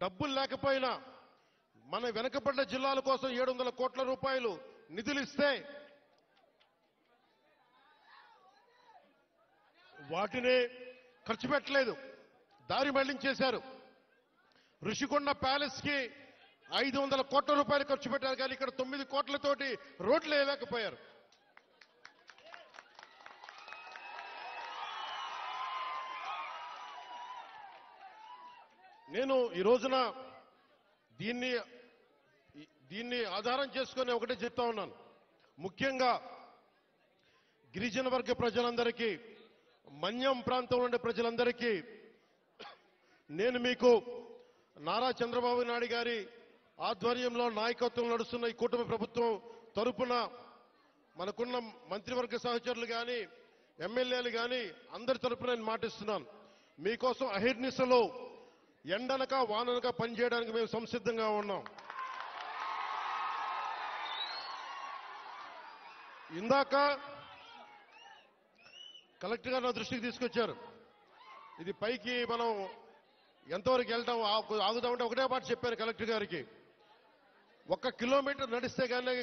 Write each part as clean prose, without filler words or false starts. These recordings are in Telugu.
డబ్బులు లేకపోయినా మన వెనకబడ్డ జిల్లాల కోసం 700 కోట్ల రూపాయలు నిధులు ఇస్తే వాటిని ఖర్చు పెట్టలేదు, దారి మళ్లించేశారు. ఋషికొండ ప్యాలెస్ కి 500 కోట్ల రూపాయలు ఖర్చు పెట్టారు, కానీ ఇక్కడ 9 కోట్లతోటి రోడ్లు వేయలేకపోయారు. నేను ఈ రోజున దీన్ని ఆధారం చేసుకుని ఒకటే చెప్తా ఉన్నాను. ముఖ్యంగా గిరిజన వర్గ ప్రజలందరికీ, మన్యం ప్రాంతంలో ఉండే ప్రజలందరికీ నేను మీకు నారా చంద్రబాబు నాయుడు గారి ఆధ్వర్యంలో నాయకత్వం నడుస్తున్న ఈ కూటమి ప్రభుత్వం తరపున మనకున్న మంత్రివర్గ సహచరులు కానీ ఎమ్మెల్యేలు కానీ అందరి తరపున నేను మాటిస్తున్నాను. మీకోసం అహిర్నిశలో ఎండనక వాననక పనిచేయడానికి మేము సంసిద్ధంగా ఉన్నాం. ఇందాక కలెక్టర్ గారు నా దృష్టికి తీసుకొచ్చారు. ఇది పైకి మనం ఎంతవరకు వెళ్తాం ఆగుదామంటే ఒకటే మాట చెప్పాను కలెక్టర్ గారికి. 1 కిలోమీటర్ నడిస్తే కానీ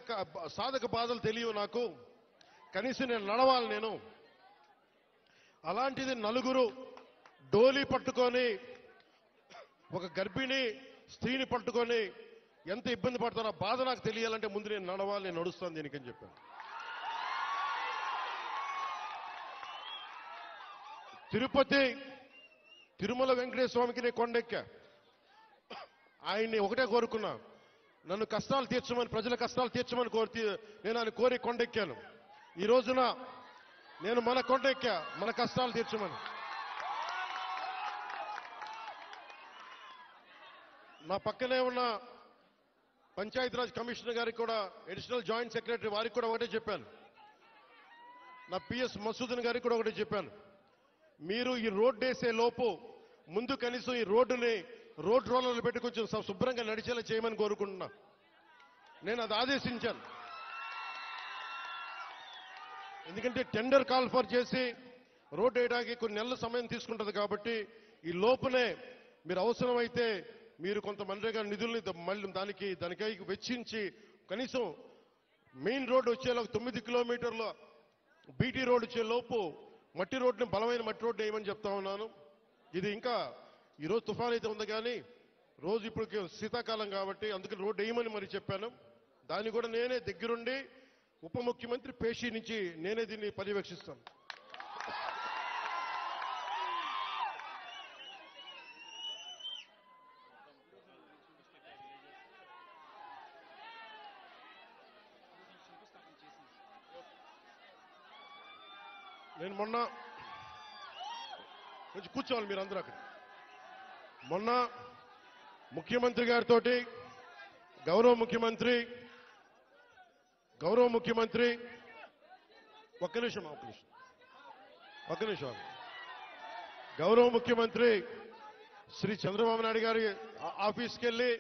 సాధక బాధలు తెలియవు నాకు, కనీసం నేను నడవాలి. నేను అలాంటిది నలుగురు డోలీ పట్టుకొని ఒక గర్భిణీ స్త్రీని పట్టుకొని ఎంత ఇబ్బంది పడతారో బాధ నాకు తెలియాలంటే ముందు నేను నడవాలి, నేను నడుస్తాను దీనికని చెప్పాను. తిరుమల వెంకటేశ్వర స్వామికి నేను కొండెక్కా. ఆయన్ని ఒకటే కోరుకున్నా, నన్ను కష్టాలు తీర్చమని, ప్రజల కష్టాలు తీర్చమని నేను ఆయన కోరి కొండెక్కాను. ఈ రోజున నేను మన కొండెక్కా, మన కష్టాలు తీర్చమని. నా పక్కనే ఉన్న పంచాయతీరాజ్ కమిషనర్ గారికి కూడా, అడిషనల్ జాయింట్ సెక్రటరీ వారికి కూడా ఒకటే చెప్పాను. నా పిఎస్ మసూదన్ గారికి కూడా ఒకటే చెప్పాను. మీరు ఈ రోడ్డు వేసే లోపు ముందు కనీసం ఈ రోడ్ రోలర్లు పెట్టి కొంచెం శుభ్రంగా నడిచేలా చేయమని కోరుకుంటున్నా. నేను అది ఆదేశించాను. ఎందుకంటే టెండర్ కాల్ ఫర్ చేసి రోడ్డు వేయడానికి కొన్ని నెలల సమయం తీసుకుంటుంది కాబట్టి ఈ లోపునే మీరు అవసరమైతే మీరు కొంత మనరేగా నిధుల్ని మళ్ళీ దానికై వెచ్చించి కనీసం మెయిన్ రోడ్డు వచ్చేలా 9 కిలోమీటర్ల బీటీ రోడ్డు వచ్చే లోపు మట్టి రోడ్డుని, బలమైన మట్టి రోడ్డు వేయమని చెప్తా ఉన్నాను. ఇది ఇంకా ఈరోజు తుఫాన్ అయితే ఉంది, కానీ రోజు ఇప్పుడు శీతాకాలం కాబట్టి అందుకని రోడ్డు వేయమని మరి చెప్పాను. దాన్ని కూడా నేనే దగ్గరుండి ఉప ముఖ్యమంత్రి పేషి నుంచి నేనే దీన్ని పర్యవేక్షిస్తాను. నేను మొన్న కొంచెం కూర్చోవాలి మీరు అందరూ అక్కడ. మొన్న ముఖ్యమంత్రి గారితో గౌరవ ముఖ్యమంత్రి ఒక్క నిమిషం గౌరవ ముఖ్యమంత్రి శ్రీ చంద్రబాబు నాయుడు గారి ఆఫీస్కి వెళ్ళి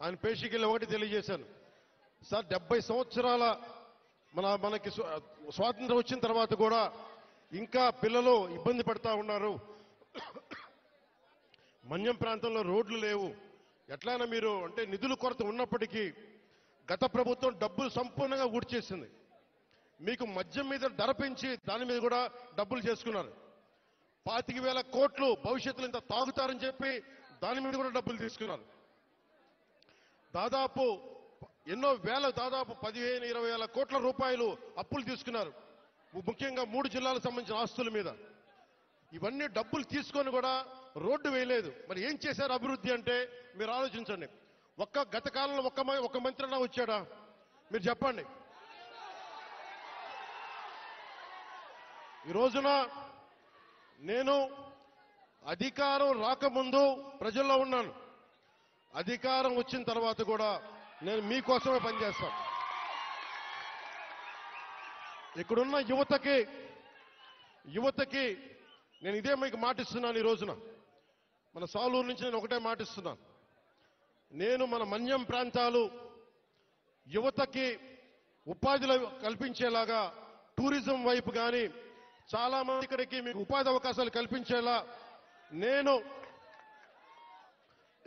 ఆయన పేషీకి వెళ్ళి ఒకటి తెలియజేశాను. సార్ 70 సంవత్సరాల మనకి స్వాతంత్రం వచ్చిన తర్వాత కూడా ఇంకా పిల్లలు ఇబ్బంది పడతా ఉన్నారు. మన్యం ప్రాంతంలో రోడ్లు లేవు. ఎట్లయినా మీరు అంటే నిధుల కొరత ఉన్నప్పటికీ గత ప్రభుత్వం డబ్బులు సంపూర్ణంగా ఊడ్చేసింది. మీకు మద్యం మీద ధర పెంచి దాని మీద కూడా డబ్బులు చేసుకున్నారు. 25,000 కోట్లు భవిష్యత్తులో ఇంత తాగుతారని చెప్పి దాని మీద కూడా డబ్బులు తీసుకున్నారు. దాదాపు దాదాపు 15-20 కోట్ల రూపాయలు అప్పులు తీసుకున్నారు, ముఖ్యంగా 3 జిల్లాలకు సంబంధించిన ఆస్తుల మీద. ఇవన్నీ డబ్బులు తీసుకొని కూడా రోడ్డు వేయలేదు. మరి ఏం చేశారు అభివృద్ధి అంటే మీరు ఆలోచించండి. గత కాలంలో ఒక్క మంత్రి అన్నా వచ్చాడా మీరు చెప్పండి. ఈ రోజున నేను అధికారం రాకముందు ప్రజల్లో ఉన్నాను, అధికారం వచ్చిన తర్వాత కూడా నేను మీకోసమే పనిచేస్తాను. ఇక్కడున్న యువతకి నేను ఇదే మీకు మాటిస్తున్నాను. ఈ రోజున మన సాలూరు నుంచి నేను ఒకటే మాటిస్తున్నాను. నేను మన మన్యం ప్రాంతాలు యువతకి ఉపాధిలో కల్పించేలాగా టూరిజం వైపు కానీ చాలా మంది ఇక్కడికి మీకు ఉపాధి అవకాశాలు కల్పించేలా నేను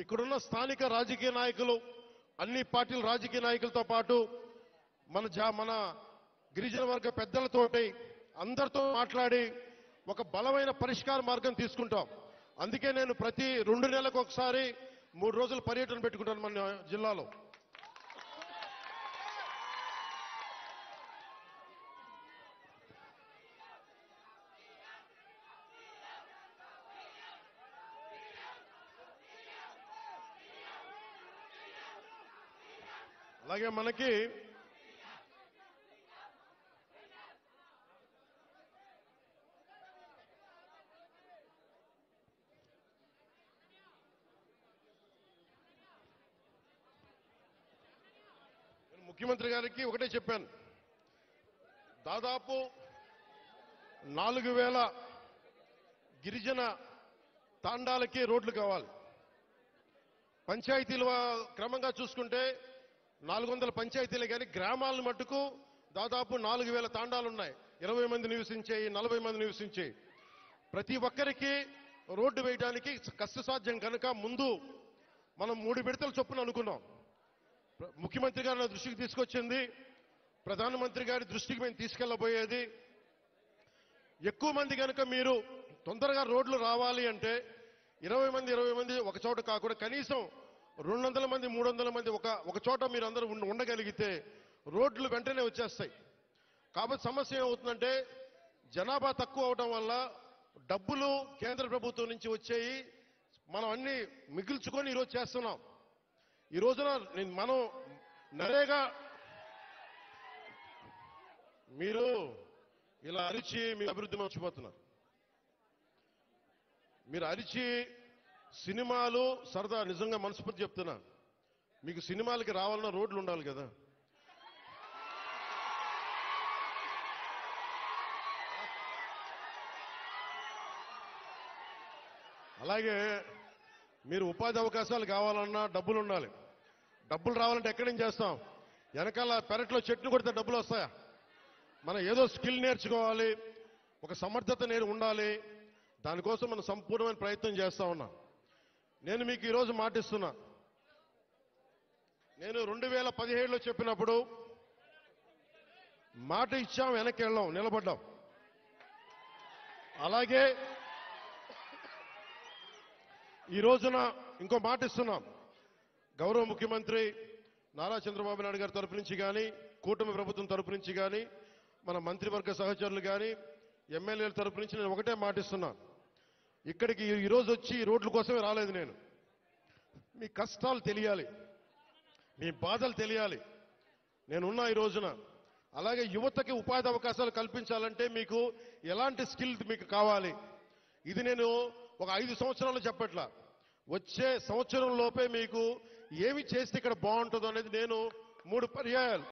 ఇక్కడున్న స్థానిక రాజకీయ నాయకులు, అన్ని పార్టీల రాజకీయ నాయకులతో పాటు మన గిరిజన వర్గ పెద్దలతోటి అందరితో మాట్లాడి ఒక బలమైన పరిష్కార మార్గం తీసుకుంటాం. అందుకే నేను ప్రతి 2 నెలలకు ఒకసారి 3 రోజుల పర్యటన పెట్టుకుంటాను మన జిల్లాలో. అలాగే మనకి ముఖ్యమంత్రి గారికి ఒకటే చెప్పాను, దాదాపు 4000 గిరిజన తాండాలకి రోడ్లు కావాలి. పంచాయతీలు క్రమంగా చూసుకుంటే 400 పంచాయతీలే, కానీ గ్రామాలను మట్టుకు దాదాపు 4000 తాండాలు ఉన్నాయి. 20 మంది నివసించేవి, 40 మంది నివసించేవి. ప్రతి ఒక్కరికి రోడ్డు వేయడానికి కష్టసాధ్యం కనుక ముందు మనం 3 విడతల చొప్పున అనుకున్నాం. ముఖ్యమంత్రి గారు నా దృష్టికి తీసుకొచ్చింది, ప్రధానమంత్రి గారి దృష్టికి మేము తీసుకెళ్లబోయేది, ఎక్కువ మంది కనుక మీరు తొందరగా రోడ్లు రావాలి అంటే 20 మంది ఒక చోట కాకుండా కనీసం 200 మంది 300 మంది ఒక చోట మీరు అందరూ ఉండగలిగితే రోడ్లు వెంటనే వచ్చేస్తాయి. కాబట్టి సమస్య ఏమవుతుందంటే జనాభా తక్కువ అవడం వల్ల డబ్బులు కేంద్ర ప్రభుత్వం నుంచి వచ్చేయి మనం అన్ని మిగిల్చుకొని ఈరోజు చేస్తున్నాం. ఈ రోజున మనం నరేగా మీరు ఇలా అరిచి మీ అభివృద్ధి మర్చిపోతున్నారు. మీరు అరిచి సినిమాలు సరదా, నిజంగా మనస్ఫూర్తి చెప్తున్నా, మీకు సినిమాలకి రావాలన్నా రోడ్లు ఉండాలి కదా. అలాగే మీరు ఉపాధి అవకాశాలు కావాలన్నా డబ్బులు ఉండాలి. డబ్బులు రావాలంటే ఎక్కడి నుంచి చేస్తాం? వెనకాల పెరట్లో చెట్లు కొడితే డబ్బులు వస్తాయా? మనం ఏదో స్కిల్ నేర్చుకోవాలి, ఒక సమర్థత ఉండాలి. దానికోసం మనం సంపూర్ణమైన ప్రయత్నం చేస్తా ఉన్నాం. నేను మీకు ఈరోజు మాటిస్తున్నా, నేను 2017లో చెప్పినప్పుడు మాట ఇచ్చాం, వెనక్కి వెళ్ళాం, నిలబడ్డాం. అలాగే ఈ రోజున ఇంకో మాట ఇస్తున్నాం. గౌరవ ముఖ్యమంత్రి నారా చంద్రబాబు నాయుడు గారి తరపు నుంచి కానీ, కూటమి ప్రభుత్వం తరపు నుంచి కానీ, మన మంత్రివర్గ సహచరులు కానీ, ఎమ్మెల్యేల తరపు నుంచి నేను ఒకటే మాట ఇస్తున్నా, ఇక్కడికి ఈరోజు వచ్చి ఈ రోడ్ల కోసమే రాలేదు నేను. మీ కష్టాలు తెలియాలి, మీ బాధలు తెలియాలి, నేనున్నా ఈ రోజున. అలాగే యువతకి ఉపాధి అవకాశాలు కల్పించాలంటే మీకు ఎలాంటి స్కిల్ మీకు కావాలి, ఇది నేను ఒక 5 సంవత్సరాలు చెప్పట్లా, వచ్చే సంవత్సరం లోపే మీకు ఏమి చేస్తే ఇక్కడ బాగుంటుందో అనేది నేను 3 పర్యాయాలు